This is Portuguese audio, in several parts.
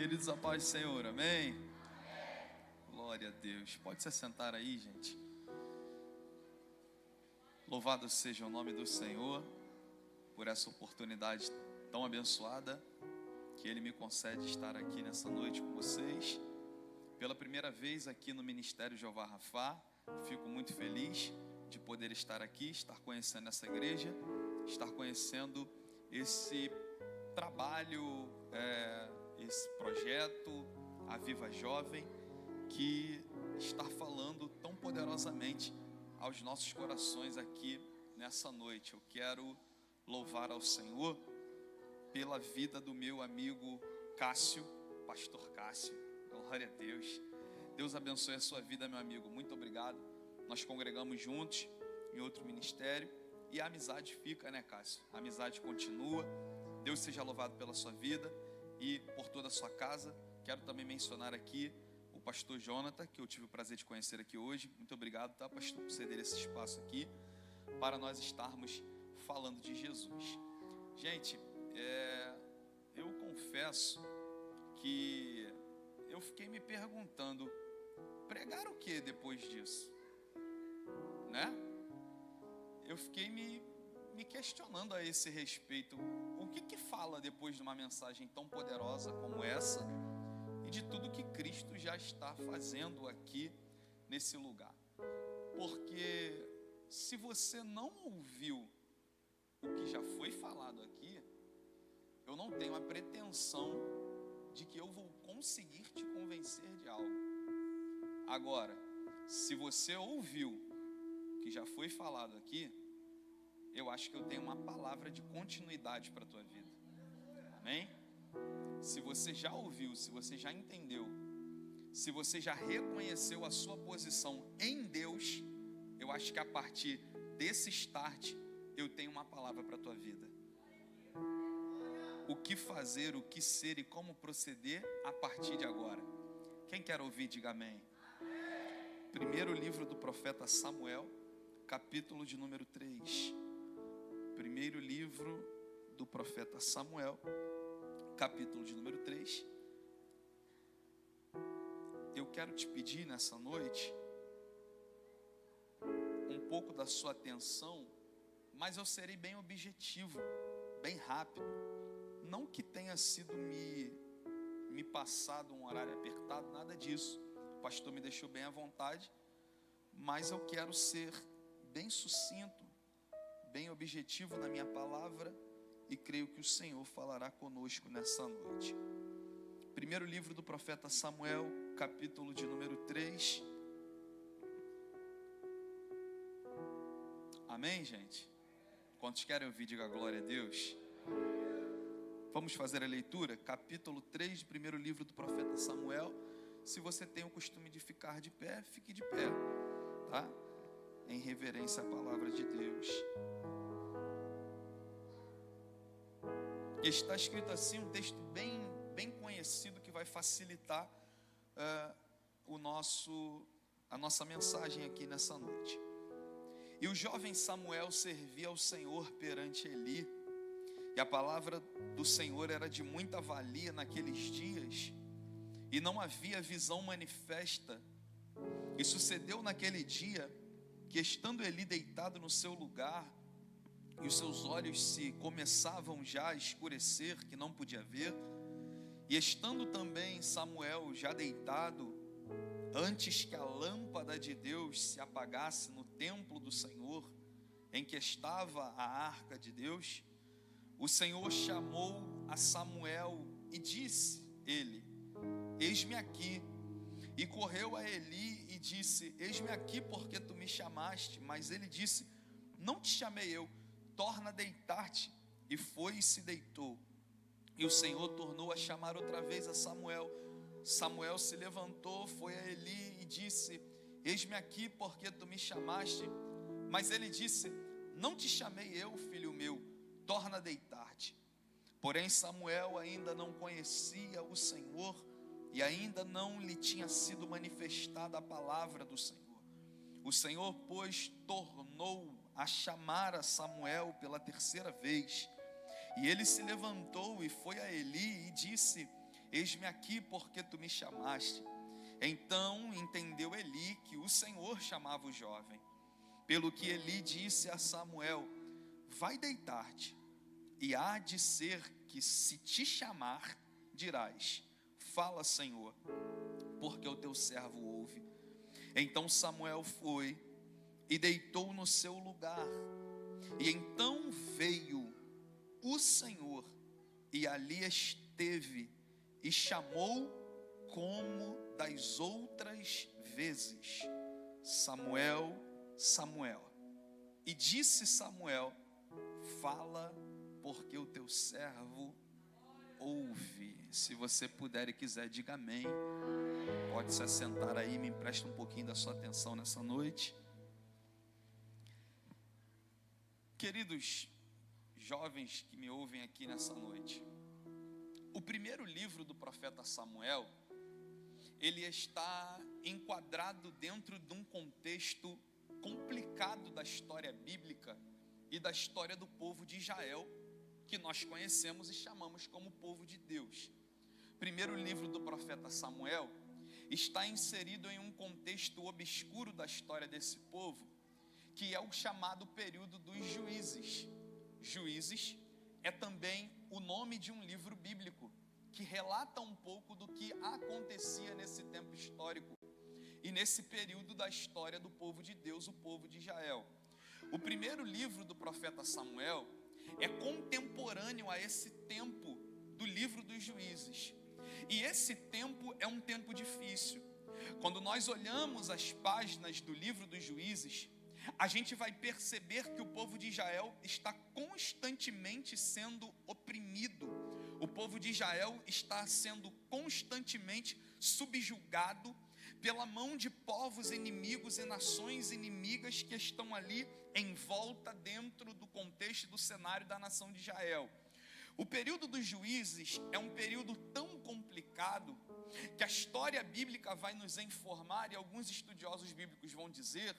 Queridos, a paz do Senhor, amém? Glória a Deus. Pode se assentar aí, gente. Louvado seja o nome do Senhor por essa oportunidade tão abençoada que Ele me concede estar aqui nessa noite com vocês. Pela primeira vez aqui no Ministério Jeová Rafá, fico muito feliz de poder estar aqui, estar conhecendo essa igreja, estar conhecendo esse trabalho, esse projeto, a Viva Jovem, que está falando tão poderosamente aos nossos corações aqui nessa noite. Eu quero louvar ao Senhor pela vida do meu amigo Cássio, pastor Cássio. Glória a Deus. Deus abençoe a sua vida, meu amigo. Muito obrigado. Nós congregamos juntos em outro ministério e a amizade fica, né, Cássio? A amizade continua. Deus seja louvado pela sua vida e por toda a sua casa. Quero também mencionar aqui o pastor Jonathan, que eu tive o prazer de conhecer aqui hoje. Muito obrigado, tá, pastor, por ceder esse espaço aqui para nós estarmos falando de Jesus. Gente, eu confesso que eu fiquei me perguntando, pregar o que depois disso? Né? Eu fiquei me questionando a esse respeito. O que fala depois de uma mensagem tão poderosa como essa e de tudo que Cristo já está fazendo aqui nesse lugar? Porque se você não ouviu o que já foi falado aqui, eu não tenho a pretensão de que eu vou conseguir te convencer de algo. Agora, se você ouviu o que já foi falado aqui, eu acho que eu tenho uma palavra de continuidade para a tua vida. Amém? Se você já ouviu, se você já entendeu, se você já reconheceu a sua posição em Deus, eu acho que a partir desse start, eu tenho uma palavra para a tua vida. O que fazer, o que ser e como proceder a partir de agora. Quem quer ouvir, diga amém. Primeiro livro do profeta Samuel, capítulo de número 3. Primeiro livro do profeta Samuel, capítulo de número 3. Eu quero te pedir nessa noite um pouco da sua atenção, mas eu serei bem objetivo, bem rápido. Não que tenha sido me passado um horário apertado, nada disso. O pastor me deixou bem à vontade, mas eu quero ser bem sucinto, bem objetivo na minha palavra, e creio que o Senhor falará conosco nessa noite. Primeiro livro do profeta Samuel, capítulo de número 3. Amém, gente? Quantos querem ouvir, diga glória a Deus. Vamos fazer a leitura, capítulo 3 do primeiro livro do profeta Samuel. Se você tem o costume de ficar de pé, fique de pé, tá? Em reverência à palavra de Deus. Está escrito assim, um texto bem conhecido que vai facilitar a nossa mensagem aqui nessa noite. E o jovem Samuel servia ao Senhor perante Eli, e a palavra do Senhor era de muita valia naqueles dias, e não havia visão manifesta. E sucedeu naquele dia, que estando Eli deitado no seu lugar, e os seus olhos se começavam já a escurecer, que não podia ver, e estando também Samuel já deitado, antes que a lâmpada de Deus se apagasse no templo do Senhor, em que estava a arca de Deus, o Senhor chamou a Samuel e disse ele: eis-me aqui. E correu a Eli e disse: eis-me aqui porque tu me chamaste. Mas ele disse: não te chamei eu, torna a deitar-te. E foi e se deitou. E o Senhor tornou a chamar outra vez a Samuel. Samuel se levantou, foi a Eli e disse: eis-me aqui porque tu me chamaste. Mas ele disse: não te chamei eu, filho meu, torna a deitar-te. Porém Samuel ainda não conhecia o Senhor, e ainda não lhe tinha sido manifestada a palavra do Senhor. O Senhor, pois, tornou a chamar a Samuel pela terceira vez. E ele se levantou e foi a Eli e disse: eis-me aqui porque tu me chamaste. Então entendeu Eli que o Senhor chamava o jovem, pelo que Eli disse a Samuel: vai deitar-te, e há de ser que se te chamar, dirás: fala, Senhor, porque o teu servo ouve. Então Samuel foi e deitou no seu lugar. E então veio o Senhor e ali esteve e chamou como das outras vezes: Samuel, Samuel. E disse Samuel: fala, porque o teu servo ouve. Se você puder e quiser, diga amém. Pode se assentar aí, me empresta um pouquinho da sua atenção nessa noite. Queridos jovens que me ouvem aqui nessa noite, o primeiro livro do profeta Samuel, ele está enquadrado dentro de um contexto complicado da história bíblica e da história do povo de Israel, que nós conhecemos e chamamos como povo de Deus. O primeiro livro do profeta Samuel está inserido em um contexto obscuro da história desse povo, que é o chamado período dos juízes. Juízes é também o nome de um livro bíblico que relata um pouco do que acontecia nesse tempo histórico e nesse período da história do povo de Deus, o povo de Israel. O primeiro livro do profeta Samuel é contemporâneo a esse tempo do livro dos juízes. E esse tempo é um tempo difícil. Quando nós olhamos as páginas do livro dos juízes, a gente vai perceber que o povo de Israel está constantemente sendo oprimido. O povo de Israel está sendo constantemente subjugado pela mão de povos inimigos e nações inimigas que estão ali em volta dentro do contexto do cenário da nação de Israel. O período dos juízes é um período tão complicado que a história bíblica vai nos informar, e alguns estudiosos bíblicos vão dizer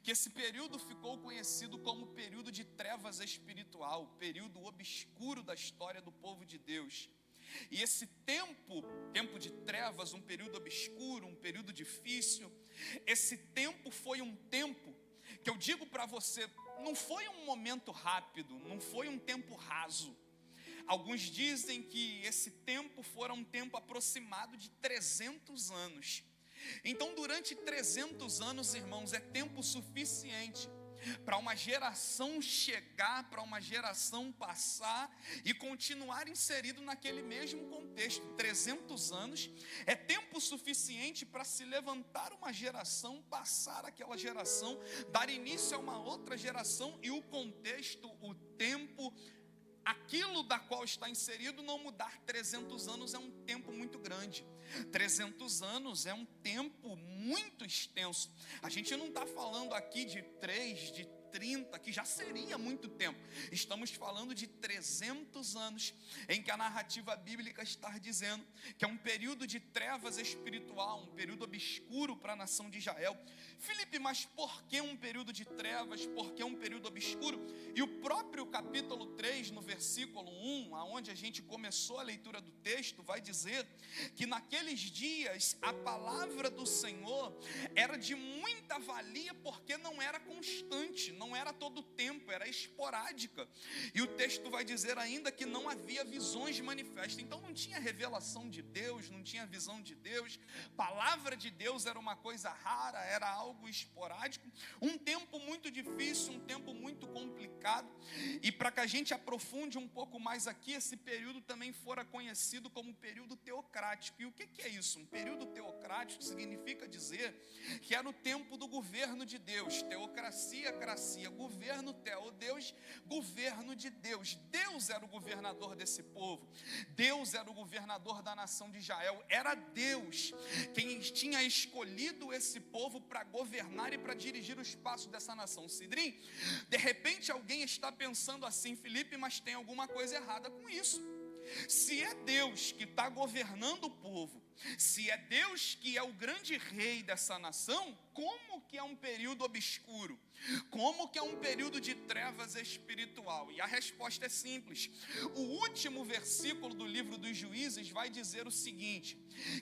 que esse período ficou conhecido como período de trevas espiritual, período obscuro da história do povo de Deus. E esse tempo de trevas, um período obscuro, um período difícil, esse tempo foi um tempo que eu digo para você, não foi um momento rápido, não foi um tempo raso. Alguns dizem que esse tempo fora um tempo aproximado de 300 anos. Então, durante 300 anos, irmãos, é tempo suficiente para uma geração chegar, para uma geração passar e continuar inserido naquele mesmo contexto. 300 anos é tempo suficiente para se levantar uma geração, passar aquela geração, dar início a uma outra geração e o contexto, o tempo, aquilo da qual está inserido não mudar. 300 anos é um tempo muito grande. 300 anos é um tempo muito extenso. A gente não está falando aqui de 3, de 30, que já seria muito tempo. Estamos falando de 300 anos em que a narrativa bíblica está dizendo que é um período de trevas espiritual, um período obscuro para a nação de Israel. Filipe, mas por que um período de trevas? Por que um período obscuro? E o próprio capítulo 3, no versículo 1, aonde a gente começou a leitura do texto, vai dizer que naqueles dias a palavra do Senhor era de muita valia, porque não era constante, não era todo o tempo, era esporádica. E o texto vai dizer ainda que não havia visões manifestas. Então não tinha revelação de Deus, não tinha visão de Deus. Palavra de Deus era uma coisa rara, era algo esporádico. Um tempo muito difícil, um tempo muito complicado. E para que a gente aprofunde um pouco mais aqui, esse período também fora conhecido como período teocrático. E o que é isso? Um período teocrático significa dizer que era o tempo do governo de Deus. Teocracia, cracia, governo, teo, Deus, governo de Deus. Deus era o governador desse povo. Deus era o governador da nação de Israel. Era Deus quem tinha escolhido esse povo para governar e para dirigir os passos dessa nação. Cidrim, de repente alguém está pensando assim: Filipe, mas tem alguma coisa errada com isso. Se é Deus que está governando o povo, se é Deus que é o grande rei dessa nação, como que é um período obscuro? Como que é um período de trevas espiritual? E a resposta é simples. O último versículo do livro dos Juízes vai dizer o seguinte: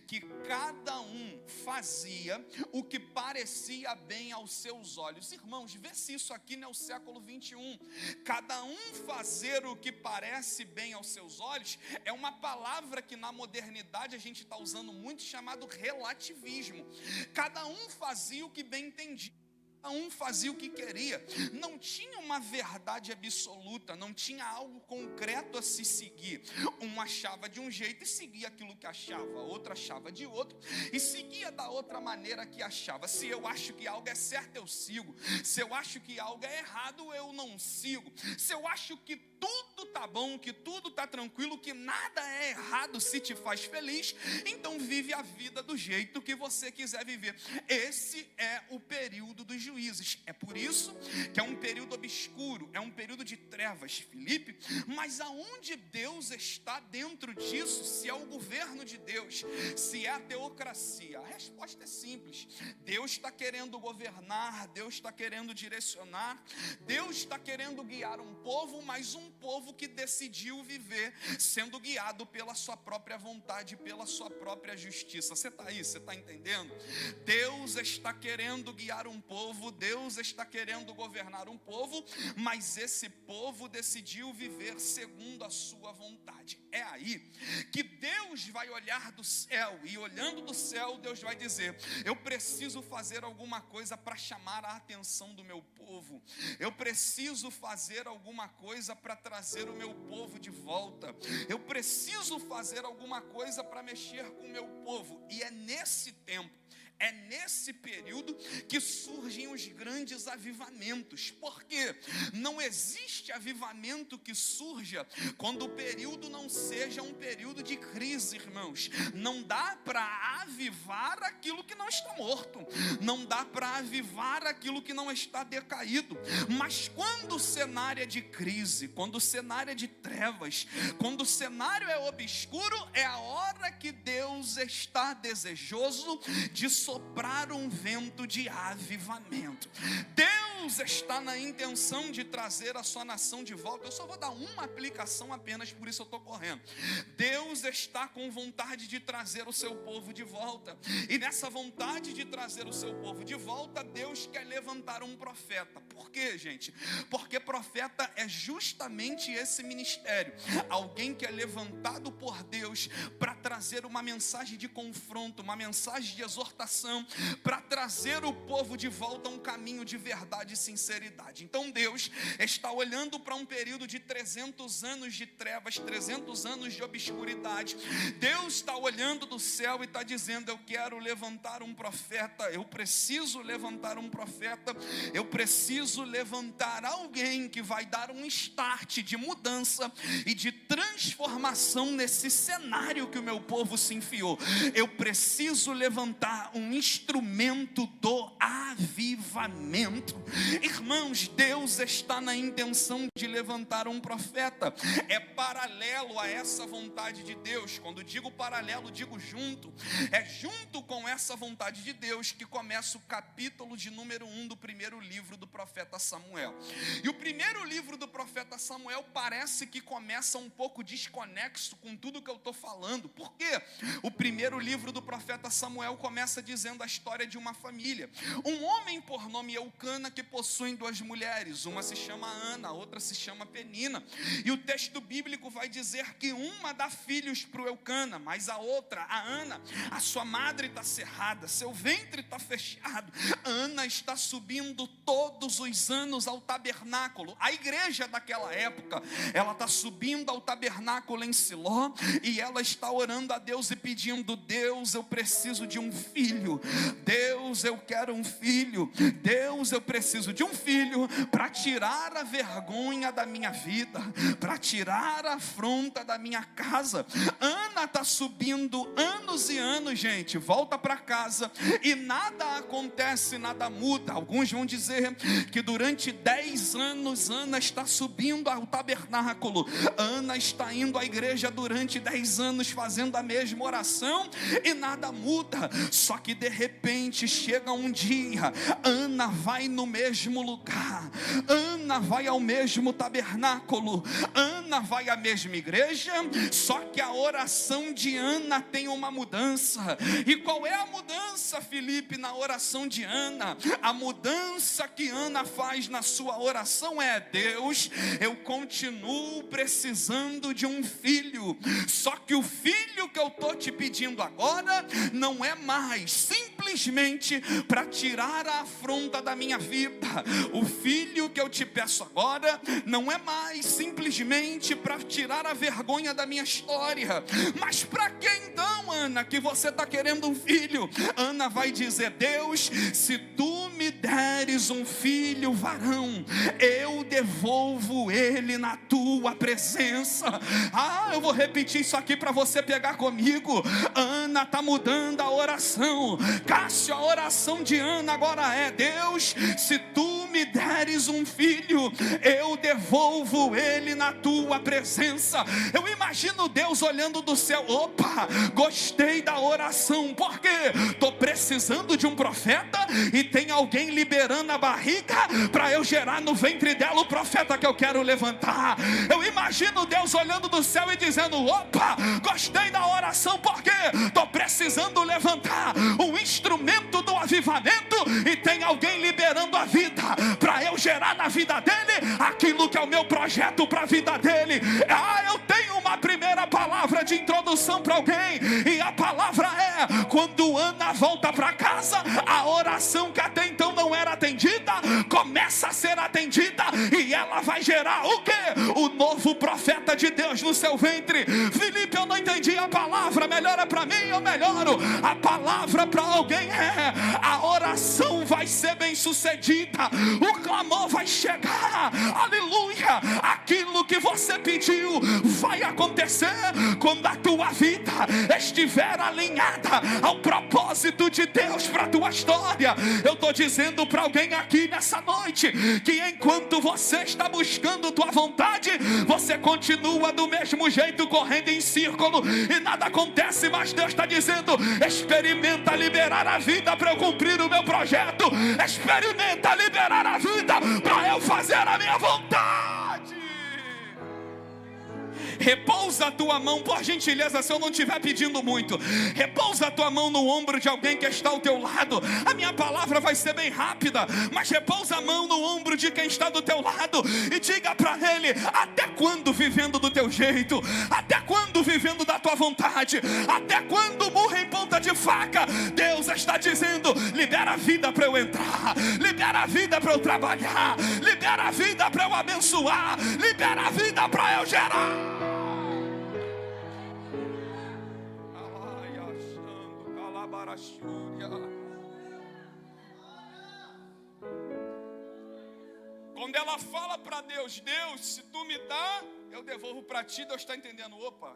que cada um fazia o que parecia bem aos seus olhos. Irmãos, vê se isso aqui não é o século 21. Cada um fazer o que parece bem aos seus olhos é uma palavra que na modernidade a gente está usando muito, chamado relativismo. Cada um fazia o que bem entendia. Cada um fazia o que queria, não tinha uma verdade absoluta, não tinha algo concreto a se seguir. Um achava de um jeito e seguia aquilo que achava, outro achava de outro e seguia da outra maneira que achava. Se eu acho que algo é certo, eu sigo. Se eu acho que algo é errado, eu não sigo. Se eu acho que tudo tá bom, que tudo tá tranquilo, que nada é errado se te faz feliz, então vive a vida do jeito que você quiser viver. Esse é o período dos Juízes. É por isso que é um período obscuro, é um período de trevas, Filipe. Mas aonde Deus está dentro disso? Se é o governo de Deus, se é a teocracia? A resposta é simples. Deus está querendo governar, Deus está querendo direcionar, Deus está querendo guiar um povo, mas um povo que decidiu viver sendo guiado pela sua própria vontade, pela sua própria justiça. Você está aí? Você está entendendo? Deus está querendo guiar um povo, Deus está querendo governar um povo, mas esse povo decidiu viver segundo a sua vontade. É aí que Deus vai olhar do céu, e olhando do céu, Deus vai dizer: eu preciso fazer alguma coisa para chamar a atenção do meu povo, eu preciso fazer alguma coisa para trazer o meu povo de volta, eu preciso fazer alguma coisa para mexer com o meu povo. E é nesse tempo, é nesse período que surgem os grandes avivamentos. Porque não existe avivamento que surja quando o período não seja um período de crise, irmãos. Não dá para avivar aquilo que não está morto, não dá para avivar aquilo que não está decaído. Mas quando o cenário é de crise, quando o cenário é de trevas, quando o cenário é obscuro, é a hora que Deus está desejoso de soprar um vento de avivamento. Deus está na intenção de trazer a sua nação de volta. Eu só vou dar uma aplicação apenas, por isso eu estou correndo. Deus está com vontade de trazer o seu povo de volta, e nessa vontade de trazer o seu povo de volta, Deus quer levantar um profeta. Por quê, gente? Porque profeta é justamente esse ministério, alguém que é levantado por Deus para trazer uma mensagem de confronto, uma mensagem de exortação, para trazer o povo de volta a um caminho de verdade e sinceridade. Então Deus está olhando para um período de 300 anos de trevas, 300 anos de obscuridade. Deus está olhando do céu e está dizendo: eu quero levantar um profeta, eu preciso levantar um profeta, eu preciso levantar alguém que vai dar um start de mudança e de transformação nesse cenário que o meu povo se enfiou. Eu preciso levantar um instrumento do avivamento. Irmãos, Deus está na intenção de levantar um profeta. É paralelo a essa vontade de Deus. Quando digo paralelo, digo junto. É junto com essa vontade de Deus que começa o capítulo de número 1 do primeiro livro do profeta Samuel. E o primeiro livro do profeta Samuel parece que começa um pouco desconexo com tudo que eu estou falando. Por quê? O primeiro livro do profeta Samuel começa dizendo a história de uma família. Um homem por nome Eucana que possui duas mulheres. Uma se chama Ana, a outra se chama Penina. E o texto bíblico vai dizer que uma dá filhos para o Eucana, mas a outra, a Ana, a sua madre está cerrada, seu ventre está fechado. Ana está subindo todos os anos ao tabernáculo. A igreja daquela época, ela está subindo ao tabernáculo em Siló, e ela está orando a Deus e pedindo: Deus, eu preciso de um filho. Deus, eu quero um filho. Deus, eu preciso de um filho para tirar a vergonha da minha vida, para tirar a afronta da minha casa. Ana Ana está subindo anos e anos, gente, volta para casa e nada acontece, nada muda. Alguns vão dizer que durante 10 anos Ana está subindo ao tabernáculo, Ana está indo à igreja durante 10 anos fazendo a mesma oração e nada muda. Só que de repente chega um dia, Ana vai no mesmo lugar, Ana vai ao mesmo tabernáculo, Ana vai à mesma igreja, só que a oração de Ana tem uma mudança. E qual é a mudança, Felipe, na oração de Ana? A mudança que Ana faz na sua oração é: Deus, eu continuo precisando de um filho, só que o filho que eu estou te pedindo agora não é mais simplesmente para tirar a afronta da minha vida. O filho que eu te peço agora não é mais simplesmente para tirar a vergonha da minha história. Mas para que então, Ana, que você está querendo um filho? Ana vai dizer: Deus, se tu me deres um filho varão, eu devolvo ele na tua presença. Eu vou repetir isso aqui para você pegar comigo. Ana está mudando a oração. Cássio, a oração de Ana agora é: Deus, se tu me deres um filho, eu devolvo ele na tua presença. Eu imagino Deus olhando do céu: opa, gostei da oração, porque estou precisando de um profeta e tem alguém liberando a barriga para eu gerar no ventre dela o profeta que eu quero levantar. Eu imagino Deus olhando do céu e dizendo: opa, gostei da oração, porque estou precisando levantar um instrumento do avivamento e tem alguém liberando a vida para eu gerar na vida dele aquilo que é o meu projeto para a vida dele. Eu tenho uma primeira palavra de introdução para alguém, e a palavra é: quando Ana volta para casa, a oração que até então não era atendida começa a ser atendida, e ela vai gerar o quê? O novo profeta de Deus no seu ventre. Felipe, eu não entendi a palavra, melhora para mim, eu melhoro. A palavra para alguém é: a oração vai ser bem sucedida, o clamor vai chegar, aleluia. Aquilo que você pediu vai acontecer quando a tua vida estiver alinhada ao propósito de Deus para a tua história. Eu estou dizendo para alguém aqui nessa noite que enquanto você está buscando tua vontade, você continua do mesmo jeito correndo em círculo e nada acontece. Mas Deus está dizendo: experimenta liberar a vida para eu cumprir o meu projeto, experimenta liberar a vida para eu fazer a minha vontade. Repousa a tua mão, por gentileza, se eu não estiver pedindo muito, repousa a tua mão no ombro de alguém que está ao teu lado. A minha palavra vai ser bem rápida, mas repousa a mão no ombro de quem está do teu lado e diga para ele: até quando vivendo do teu jeito? Até quando vivendo da tua vontade? Até quando murro em ponta de faca? Deus está dizendo: libera a vida para eu entrar, libera a vida para eu trabalhar, libera a vida para eu abençoar, libera a vida para eu gerar. Quando ela fala para Deus: Deus, se tu me dá, eu devolvo para ti. Deus está entendendo: opa,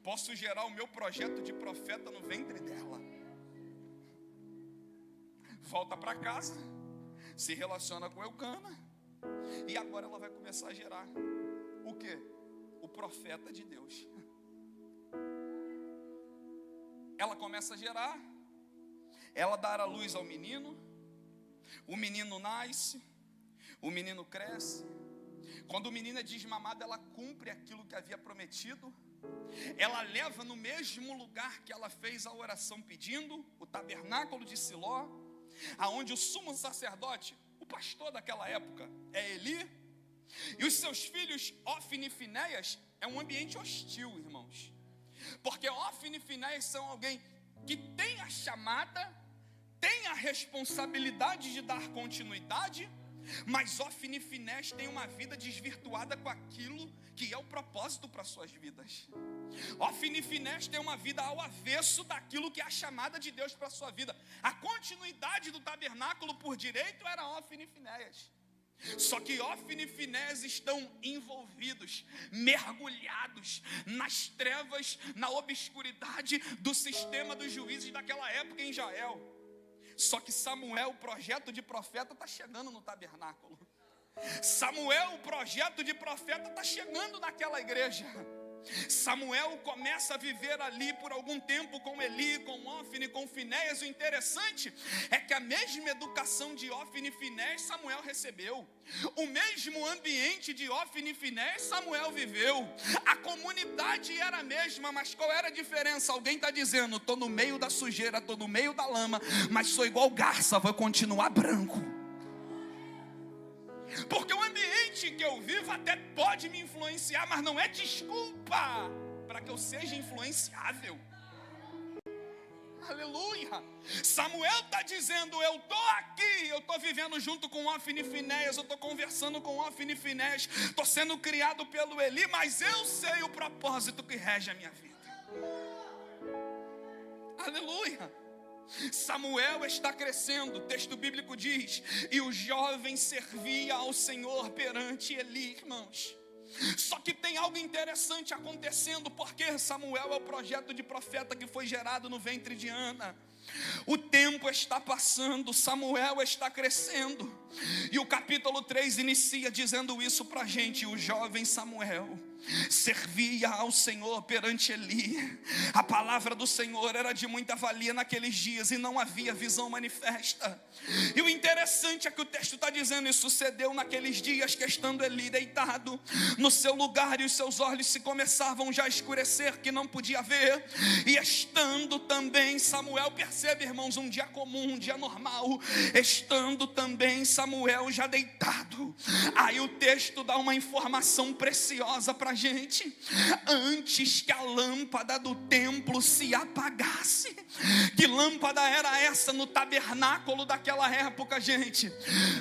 posso gerar o meu projeto de profeta no ventre dela. Volta para casa, se relaciona com Eucana, e agora ela vai começar a gerar o quê? O profeta de Deus. Ela começa a gerar, ela dá a luz ao menino, o menino nasce, o menino cresce. Quando o menino é desmamado, ela cumpre aquilo que havia prometido. Ela leva no mesmo lugar que ela fez a oração pedindo, o tabernáculo de Siló, aonde o sumo sacerdote, o pastor daquela época, é Eli, e os seus filhos Ofni e Finéias. É um ambiente hostil, irmãos, porque Ofni e Finéias são alguém que tem a chamada, tem a responsabilidade de dar continuidade, mas Ofni e Finéias têm uma vida desvirtuada com aquilo que é o propósito para suas vidas. Ofni e Finéias têm uma vida ao avesso daquilo que é a chamada de Deus para a sua vida. A continuidade do tabernáculo por direito era Ofni e Finéias. Só que Ófni e Finéias estão envolvidos, mergulhados nas trevas, na obscuridade do sistema dos juízes daquela época em Israel. Só que Samuel, o projeto de profeta, está chegando no tabernáculo. Samuel, o projeto de profeta, está chegando naquela igreja. Samuel começa a viver ali por algum tempo com Eli, com Ófni, com Finéias. O interessante é que a mesma educação de Ófni e Finéias Samuel recebeu. O mesmo ambiente de Ófni e Finéias Samuel viveu. A comunidade era a mesma, mas qual era a diferença? Alguém está dizendo: estou no meio da sujeira, estou no meio da lama, mas sou igual garça, vou continuar branco. Porque o ambiente que eu vivo até pode me influenciar, mas não é desculpa para que eu seja influenciável. Aleluia. Samuel está dizendo: eu estou aqui, eu estou vivendo junto com Ófni e Finéias, eu estou conversando com Ófni e Finéias, estou sendo criado pelo Eli, mas eu sei o propósito que rege a minha vida. Aleluia. Samuel está crescendo, o texto bíblico diz: e o jovem servia ao Senhor perante Eli, irmãos. Só que tem algo interessante acontecendo, porque Samuel é o projeto de profeta que foi gerado no ventre de Ana. O tempo está passando, Samuel está crescendo, e o capítulo 3 inicia dizendo isso para a gente: o jovem Samuel servia ao Senhor perante Eli. A palavra do Senhor era de muita valia naqueles dias e não havia visão manifesta. E o interessante é que o texto está dizendo: e sucedeu naqueles dias que, estando Eli deitado no seu lugar, e os seus olhos se começavam já a escurecer, que não podia ver, e estando também Samuel, percebe, irmãos, um dia comum, um dia normal, estando também Samuel já deitado. Aí o texto dá uma informação preciosa para a gente: antes que a lâmpada do templo se apagasse. Que lâmpada era essa no tabernáculo daquela época, gente?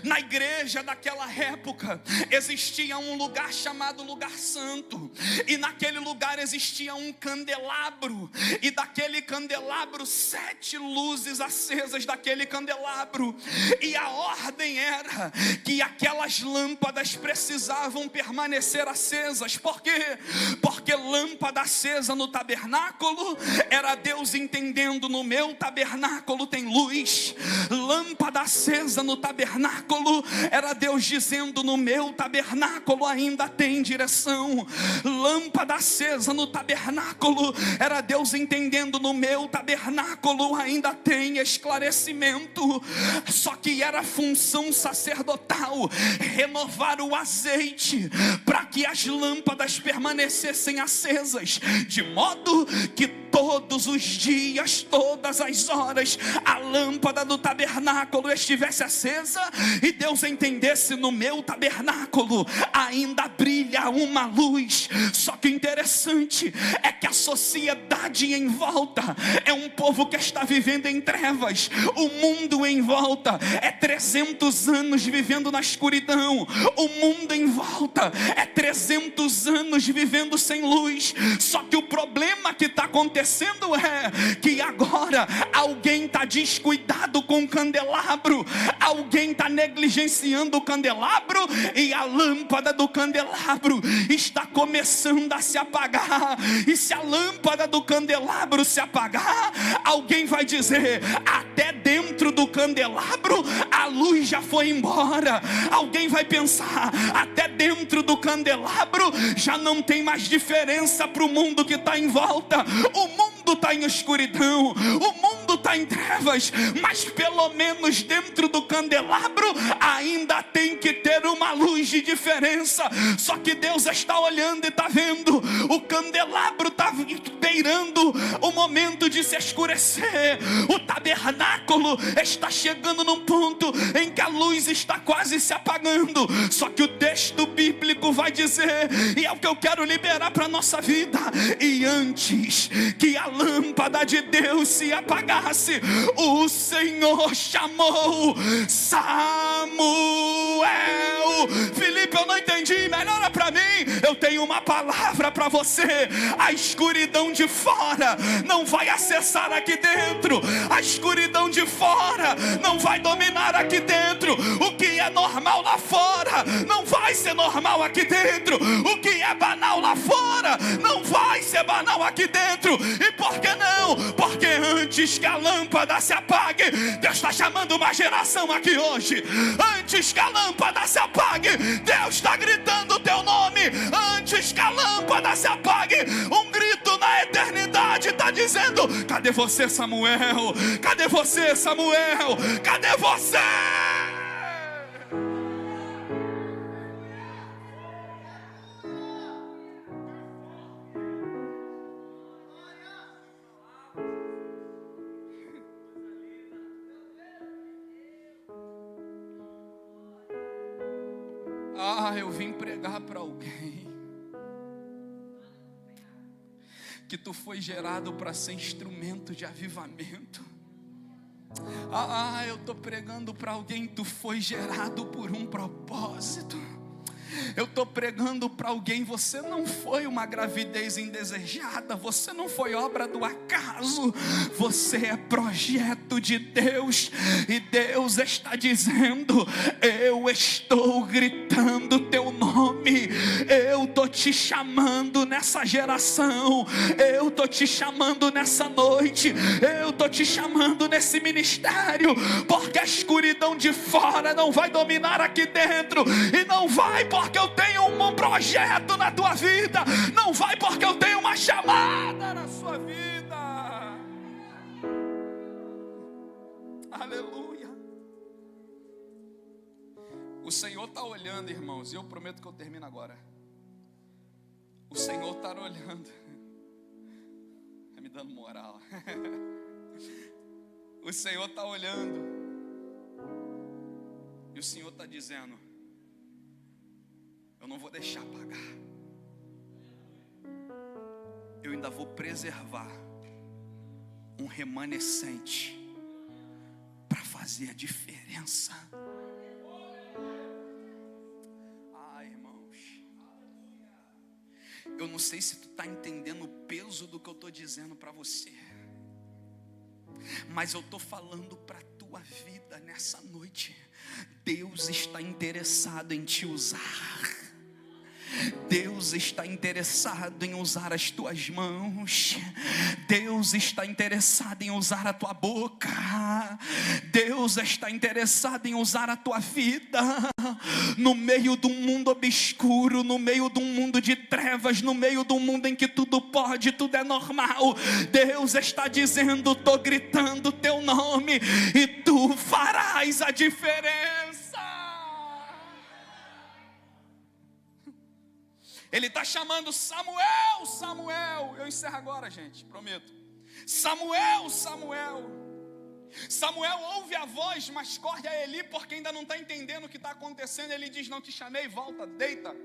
Na igreja daquela época existia um lugar chamado lugar santo, e naquele lugar existia um candelabro, e daquele candelabro 7 luzes acesas daquele candelabro, e a ordem era que aquelas lâmpadas precisavam permanecer acesas. Por quê? Porque lâmpada acesa no tabernáculo era Deus entendendo: no meu tabernáculo tem luz. Lâmpada acesa no tabernáculo era Deus dizendo: no meu tabernáculo ainda tem direção. Lâmpada acesa no tabernáculo era Deus entendendo: no meu tabernáculo ainda tem esclarecimento. Só que era função sacerdotal renovar o azeite para que as lâmpadas permanecessem acesas, de modo que todos os dias, todas as horas, a lâmpada do tabernáculo estivesse acesa, e Deus entendesse: no meu tabernáculo ainda brilha uma luz. Só que o interessante é que a sociedade em volta é um povo que está vivendo em trevas. O mundo em volta é 300 anos vivendo na escuridão. O mundo em volta é 300 anos vivendo sem luz. Só que o problema que está acontecendo é que agora alguém está descuidado com o candelabro, alguém está negligenciando o candelabro, e a lâmpada do candelabro está começando a se apagar. E se a lâmpada do candelabro se apagar, alguém vai dizer: até dentro do candelabro a luz já foi embora. Alguém vai pensar: até dentro do candelabro já não tem mais diferença para o mundo que está em volta. O mundo está em escuridão, o mundo está em trevas, mas pelo menos dentro do candelabro ainda tem que ter uma luz de diferença. Só que Deus está olhando e está vendo: o candelabro está beirando o momento de se escurecer. O tabernáculo está chegando num ponto em que a luz está quase se apagando. Só que o texto bíblico vai dizer, e é o que eu quero liberar para a nossa vida: e antes que a lâmpada de Deus se apagasse, chamasse, o Senhor chamou Samuel. Filipe, eu não entendi, melhora para mim. Eu tenho uma palavra para você: a escuridão de fora não vai acessar aqui dentro, a escuridão de fora não vai dominar aqui dentro. O que é normal lá fora não vai ser normal aqui dentro. O que é banal lá fora não vai ser banal aqui dentro. E por que não? Porque antes que a lâmpada se apague, Deus está chamando uma geração aqui hoje. Antes que a lâmpada se apague, Deus está gritando o teu nome. Antes que a lâmpada se apague, um grito na eternidade está dizendo: cadê você, Samuel? Cadê você, Samuel? Cadê você? Eu vim pregar para alguém que tu foi gerado para ser instrumento de avivamento. Eu estou pregando para alguém, tu foi gerado por um propósito. Eu estou pregando para alguém, você não foi uma gravidez indesejada, você não foi obra do acaso, você é projeto de Deus. E Deus está dizendo: eu estou gritando teu nome, eu estou te chamando nessa geração, eu estou te chamando nessa noite, eu estou te chamando nesse ministério, porque a escuridão de fora não vai dominar aqui dentro. E não vai porque eu tenho um projeto na tua vida, não vai porque eu tenho uma chamada na sua vida. Aleluia. O Senhor está olhando, irmãos, e eu prometo que eu termino agora. O Senhor está olhando, está me dando moral. O Senhor está olhando, e o Senhor está dizendo: eu não vou deixar apagar, eu ainda vou preservar um remanescente para fazer a diferença. Irmãos, eu não sei se tu está entendendo o peso do que eu estou dizendo para você, mas eu estou falando para a tua vida nessa noite. Deus está interessado em te usar. Deus está interessado em usar as tuas mãos. Deus está interessado em usar a tua boca. Deus está interessado em usar a tua vida. No meio de um mundo obscuro, no meio de um mundo de trevas, no meio de um mundo em que tudo pode, tudo é normal, Deus está dizendo: estou gritando teu nome e tu farás a diferença. Ele está chamando Samuel, Samuel. Eu encerro agora, gente, prometo. Samuel, Samuel. Samuel ouve a voz, mas corre a Eli, porque ainda não está entendendo o que está acontecendo. Ele diz: não te chamei, volta, deita.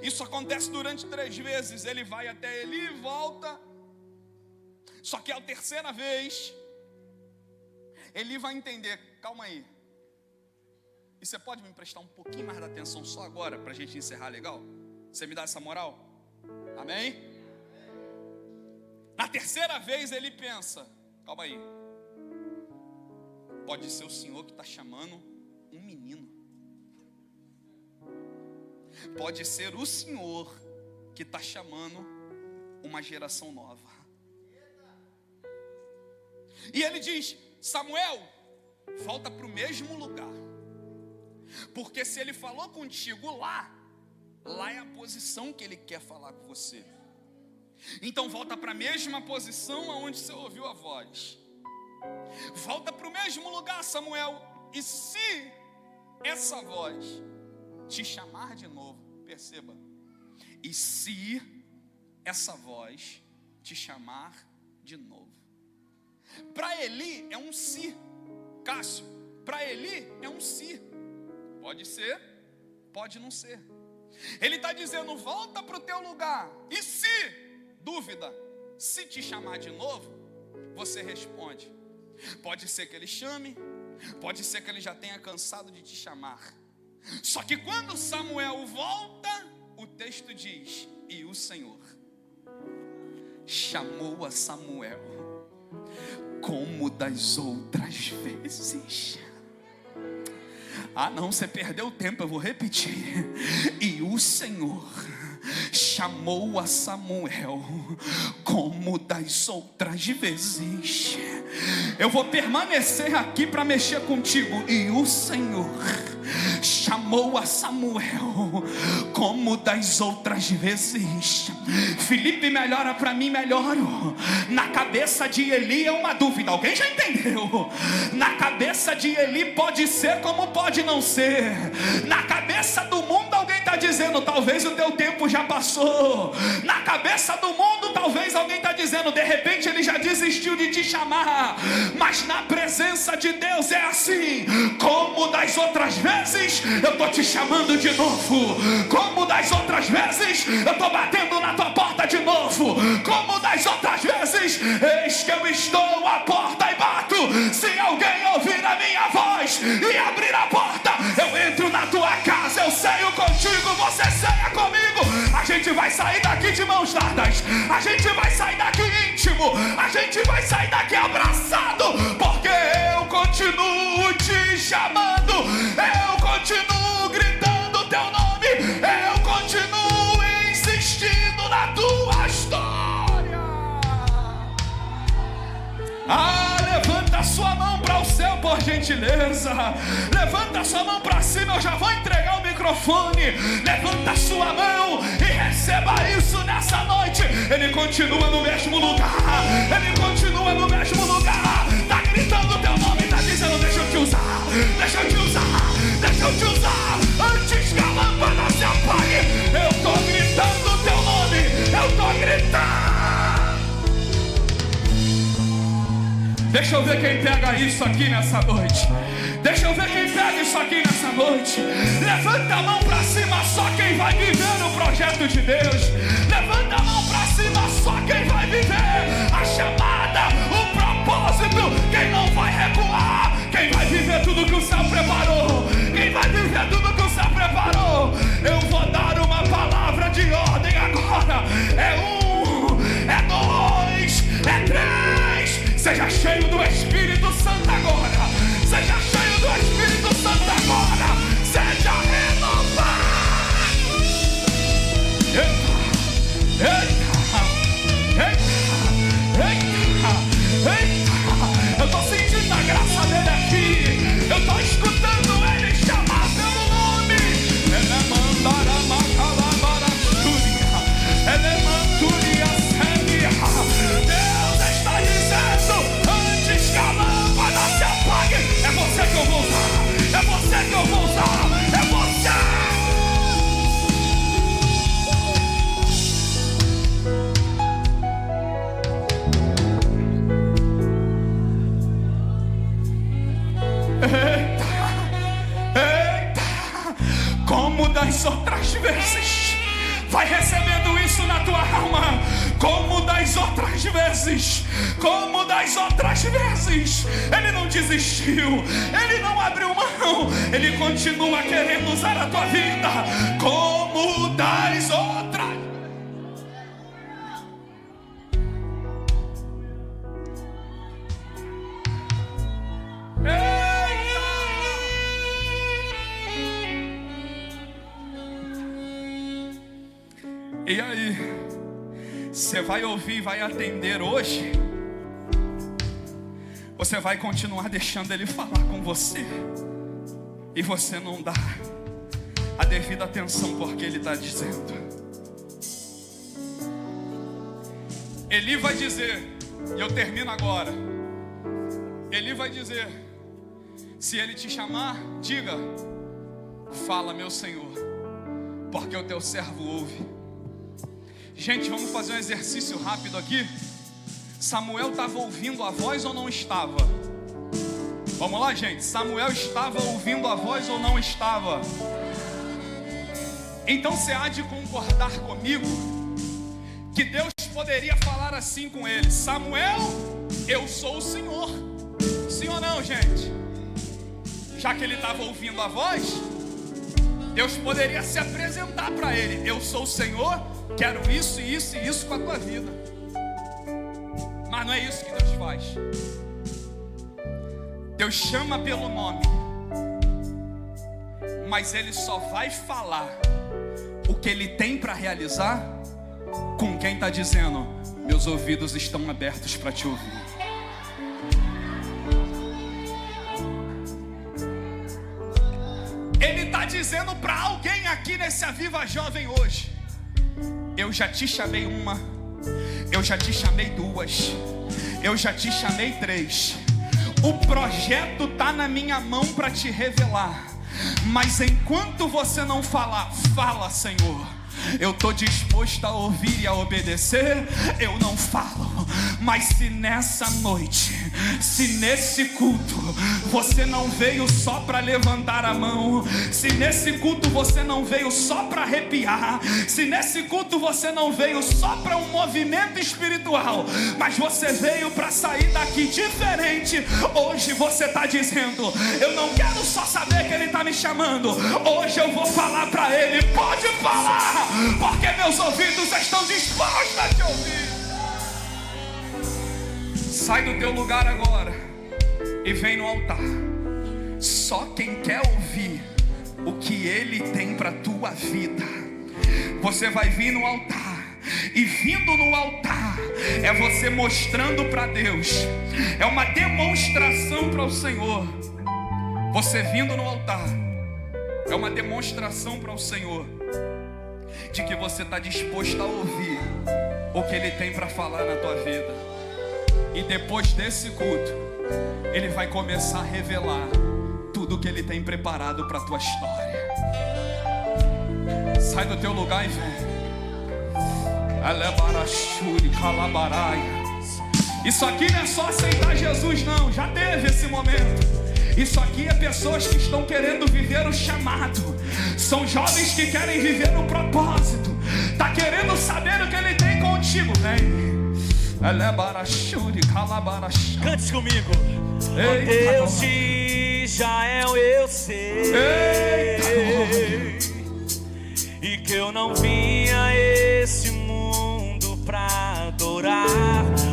Isso acontece durante 3 vezes. Ele vai até Eli e volta. Só que a terceira vez, Eli vai entender: calma aí. E você pode me emprestar um pouquinho mais de atenção só agora, para a gente encerrar legal? Você me dá essa moral? Amém? Na terceira vez ele pensa: calma aí, pode ser o Senhor que está chamando um menino. Pode ser o Senhor que está chamando uma geração nova. E ele diz: Samuel, volta para o mesmo lugar, porque se ele falou contigo lá é a posição que ele quer falar com você. Então volta para a mesma posição aonde você ouviu a voz. Volta para o mesmo lugar, Samuel. E se essa voz te chamar de novo, perceba, e se essa voz te chamar de novo. Para Eli é um se, Cássio. Para Eli é um se. Pode ser, pode não ser. Ele está dizendo: volta para o teu lugar. E se, dúvida, se te chamar de novo, você responde: Pode ser que ele chame, pode ser que ele já tenha cansado de te chamar. Só que quando Samuel volta, o texto diz: e o Senhor chamou a Samuel como das outras vezes. Ah não, você perdeu o tempo, eu vou repetir. E o Senhor chamou a Samuel como das outras vezes. Eu vou permanecer aqui para mexer contigo. E o Senhor chamou a Samuel como das outras vezes. Felipe, melhora para mim, melhoro. Na cabeça de Eli é uma dúvida, alguém já entendeu? Na cabeça de Eli pode ser como pode não ser. Na cabeça do mundo alguém está dizendo: talvez o teu tempo já passou. Na cabeça do mundo talvez alguém está dizendo: de repente ele já desistiu de te chamar. Mas na presença de Deus é assim: como das outras vezes, eu estou te chamando de novo. Como das outras vezes, eu estou batendo na tua porta de novo. Como das outras vezes, eis que eu estou à porta e bato. Se alguém ouvir a minha voz e abrir a porta, eu entro na tua casa, eu ceio contigo, você ceia comigo. A gente vai sair daqui de mãos dadas. A gente vai sair daqui íntimo. A gente vai sair daqui abraçado, porque eu continuo te chamando. Eu continuo gritando teu nome. Eu continuo insistindo na tua história. Ah, levanta a sua mão para o céu, por gentileza. Levanta a sua mão para cima, eu já vou entregar o microfone. Levanta a sua mão e receba isso nessa noite. Ele continua no mesmo lugar. Ele continua no mesmo lugar. Tá gritando teu nome, tá dizendo: deixa eu te usar. Deixa eu te usar. Deixa eu te usar. Antes que a lâmpada se apague, eu tô gritando teu nome. Eu tô gritando. Deixa eu ver quem pega isso aqui nessa noite. Deixa eu ver quem pega isso aqui nessa noite. Levanta a mão pra cima, só quem vai viver o projeto de Deus. Levanta a mão pra cima, só quem vai viver a chamada, o propósito. Quem não vai recuar, quem vai viver tudo que o céu preparou. Quem vai viver tudo que o céu preparou. Eu vou dar uma palavra de ordem agora. É 1, é 2, é 3. Seja cheio do Espírito Santo agora. Seja cheio do Espírito Santo agora. Seja renovado. Eita, eita, eita, eita, eita. Eu tô sentindo a graça dele aqui. Eu tô escutando ele chamar pelo nome. Ele é mandaramacalabarastúria. Ele é manturia séria. Deus está dizendo: antes que a lâmpada se apague, é você que eu vou usar. É você que eu vou usar. É você. Eita, eita. Como das outras vezes. Vai recebendo isso na tua alma. Como das outras vezes. Como das outras vezes. Ele não desistiu. Ele não abriu mão. Ele continua querendo usar a tua vida. Como das outras. E aí, você vai ouvir e vai atender hoje? Você vai continuar deixando ele falar com você e você não dá a devida atenção porque ele está dizendo? Eli vai dizer, e eu termino agora. Eli vai dizer: se ele te chamar, diga: fala, meu Senhor, porque o teu servo ouve. Gente, vamos fazer um exercício rápido aqui. Samuel estava ouvindo a voz ou não estava? Vamos lá, gente. Samuel estava ouvindo a voz ou não estava? Então você há de concordar comigo que Deus poderia falar assim com ele: Samuel, eu sou o Senhor. Sim ou não, gente? Já que ele estava ouvindo a voz, Deus poderia se apresentar para ele: eu sou o Senhor, quero isso e isso e isso com a tua vida. Mas não é isso que Deus faz. Deus chama pelo nome, mas Ele só vai falar o que Ele tem para realizar com quem está dizendo: meus ouvidos estão abertos para te ouvir. Ele está dizendo para alguém aqui nesse Aviva Jovem hoje: eu já te chamei uma, eu já te chamei duas, eu já te chamei três. O projeto está na minha mão para te revelar. Mas enquanto você não falar, fala, Senhor. Eu estou disposto a ouvir e a obedecer. Eu não falo. Mas se nessa noite, se nesse culto você não veio só para levantar a mão, se nesse culto você não veio só para arrepiar, se nesse culto você não veio só para um movimento espiritual, mas você veio para sair daqui diferente, hoje você está dizendo: eu não quero só saber que Ele está me chamando, hoje eu vou falar para Ele. Pode falar, porque meus ouvidos estão dispostos a te ouvir. Sai do teu lugar agora e vem no altar. Só quem quer ouvir o que Ele tem para a tua vida, você vai vir no altar. E vindo no altar é você mostrando para Deus, é uma demonstração para o Senhor. Você vindo no altar é uma demonstração para o Senhor de que você está disposto a ouvir o que Ele tem para falar na tua vida. E depois desse culto, Ele vai começar a revelar tudo que Ele tem preparado para a tua história. Sai do teu lugar e vem. Isso aqui não é só aceitar Jesus, não. Já teve esse momento. Isso aqui é pessoas que estão querendo viver o chamado. São jovens que querem viver no propósito. Tá querendo saber o que Ele tem contigo. Vem. Cante comigo. Deus de Israel, eu sei. E que eu não vim a esse mundo pra adorar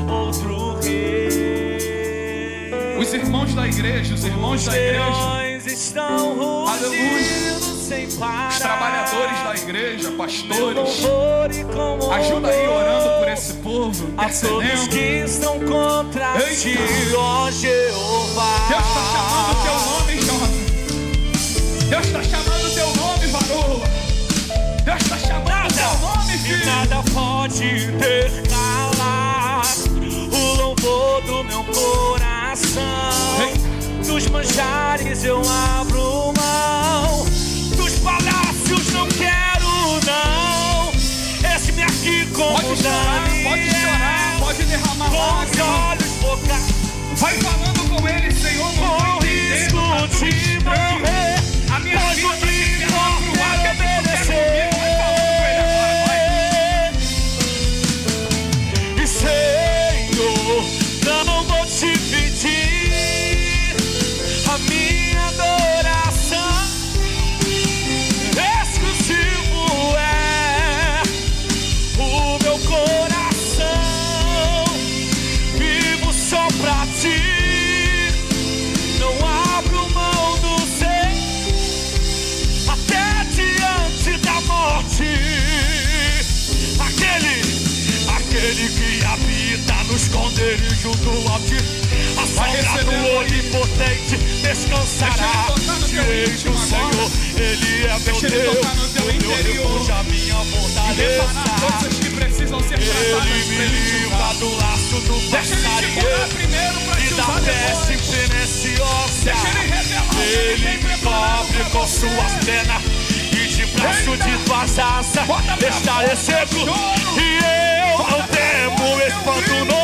outro rei. Os irmãos da igreja, os irmãos da igreja estão rugindo sem parar. Os trabalhadores da igreja, pastores, ajuda aí orando por esse povo, intercedendo. A todos que estão contra ti, ó Jeová. Deus está chamando o teu nome, jovem. Deus está chamando o teu nome, varoa. Deus está chamando o teu nome, filho. E nada pode intercalar o louvor do meu coração. Dos manjares eu abro mão, dos palácios não quero não. Esse-me aqui como Daniel. Pode chorar, pode derramar lágrimas. Vai falando com Ele, Senhor, com risco de morrer. A minha vida vai ser aprovada, obedecer. E Senhor, não vou te pedir a minha adoração. Exclusivo é o meu coração. Vivo só pra ti. Não abro mão do ser até diante da morte. Aquele que habita no esconderijo do Altíssimo, a sombra do Onipotente descansará. Direito, Senhor, Ele é meu Deus, o meu refúgio, a minha fortaleza. Ele me livra do laço do passarinheiro e da peste silenciosa. Ele me cobre com suas penas e debaixo de tuas asas estarei seco. E eu não temo espanto.